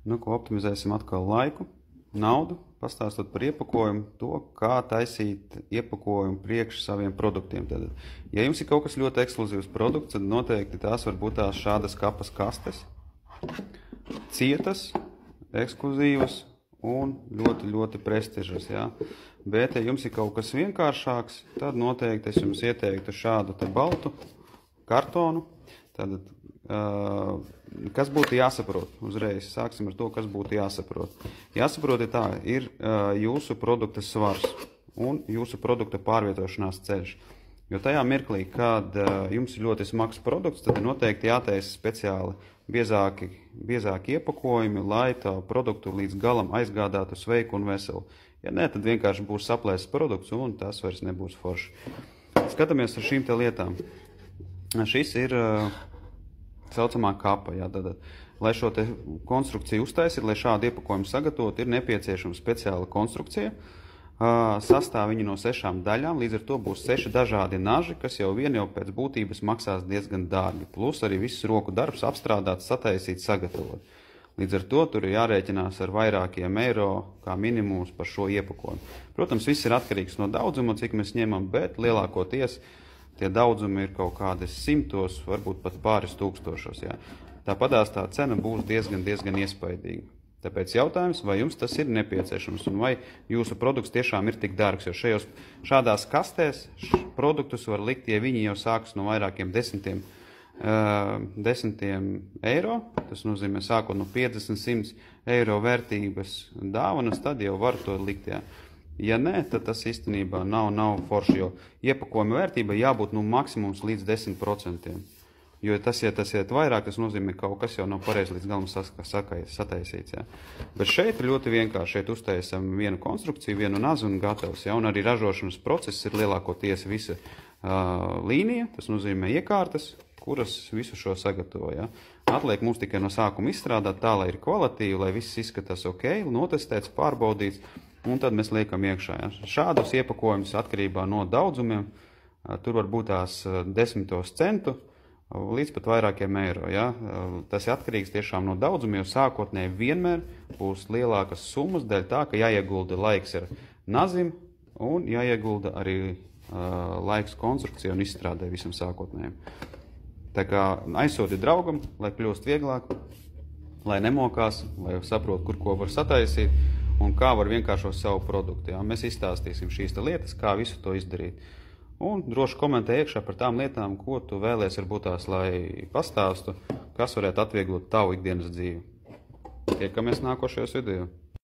Nu, ko optimizēsim atkal laiku, naudu, pastāstot par iepakojumu, to, kā taisīt iepakojumu priekš saviem produktiem. Tad, ja jums ir kaut kas ļoti ekskluzīvs produkts, tad noteikti tās var būt tās šādas kapas kastes, cietas, ekskluzīvas un ļoti, ļoti prestižas. Ja? Bet, ja jums ir kaut kas vienkāršāks, tad noteikti es jums ieteiktu šādu te baltu kartonu. Tad, kas būtu jāsaprot? Uzreiz sāksim ar to, kas būtu jāsaprot. Jāsaprot ir tā, ir jūsu produkta svars un jūsu produkta pārvietošanās ceļš. Jo tajā mirklī, kad jums ir ļoti smags produkts, tad ir noteikti jātaisa speciāli biezāki iepakojumi, lai tā produktu līdz galam aizgādātu sveiku un veselu. Ja nē, tad vienkārši būs saplēsts produkts un tas vairs nebūs forši. Skatāmies ar šīm te lietām. Šis ir saucamā kapa. Jā, tad, lai šo te konstrukciju uztaisīt, lai šādu iepakojumu sagatavot, ir nepieciešama speciāla konstrukcija. Sastāv viņa no 6 daļām, līdz ar to būs 6 dažādi naži, kas jau pēc būtības maksās diezgan dārgi. Plus arī viss roku darbs apstrādāts, sataisīts, sagatavot. Līdz ar to tur ir jārēķinās ar vairākiem eiro kā minimums par šo iepakojumu. Protams, viss ir atkarīgs no daudzuma, cik mēs ņemam, bet lielākoties tie daudzumi ir kaut kādi 100, varbūt pat pāris tūkstošos. Jā. Tāpatās tā cena būs diezgan iespaidīga. Tāpēc jautājums, vai jums tas ir nepieciešams un vai jūsu produkts tiešām ir tik dārgs, jo šādās kastēs produktus var likt, ja viņi jau sākas no vairākiem desmitiem eiro, tas nozīmē sākot no 50-100 eiro vērtības dāvanas, tad jau var to likt, jā. Ja nē, tad tas īstenībā nav forši, jo iepakojuma vērtība jābūt maksimums līdz 10%. Jo tas iet vairāk, tas nozīmē, ka kaut kas jau nav pareizi līdz galam sataisīts. Jā. Bet šeit ir ļoti vienkārši. Šeit uztaisam vienu konstrukciju, vienu nazu un gatavs. Jā. Un arī ražošanas process ir lielākoties visa līnija, tas nozīmē iekārtas, kuras visu šo sagatavo. Jā. Atliek mums tikai no sākuma izstrādāt tā, lai ir kvalitīvi, lai viss izskatās ok, notestēts, pārbaudīts. Un tad mēs liekam iekšā. Ja. Šādus iepakojumus atkarībā no daudzumiem, tur var būt tās 10 centu līdz pat vairākiem eiro. Ja. Tas ir atkarīgs tiešām no daudzumiem, jo sākotnēji vienmēr būs lielākas summas dēļ tā, ka jāiegulda laiks ar nazim un jāiegulda arī laiks konstrukcijai un izstrādē visam sākotnējiem. Tā kā aizsūti draugam, lai kļūst vieglāk, lai nemokās, lai saprot, kur ko var sataisīt. Un kā var vienkāršot savu produktu. Jā. Mēs izstāstīsim šīs lietas, kā visu to izdarīt. Un droši komentē iekšā par tām lietām, ko tu vēlies varbūt tās, lai pastāstu, kas varētu atvieglot tavu ikdienas dzīvi. Tiekamies nākošajos video.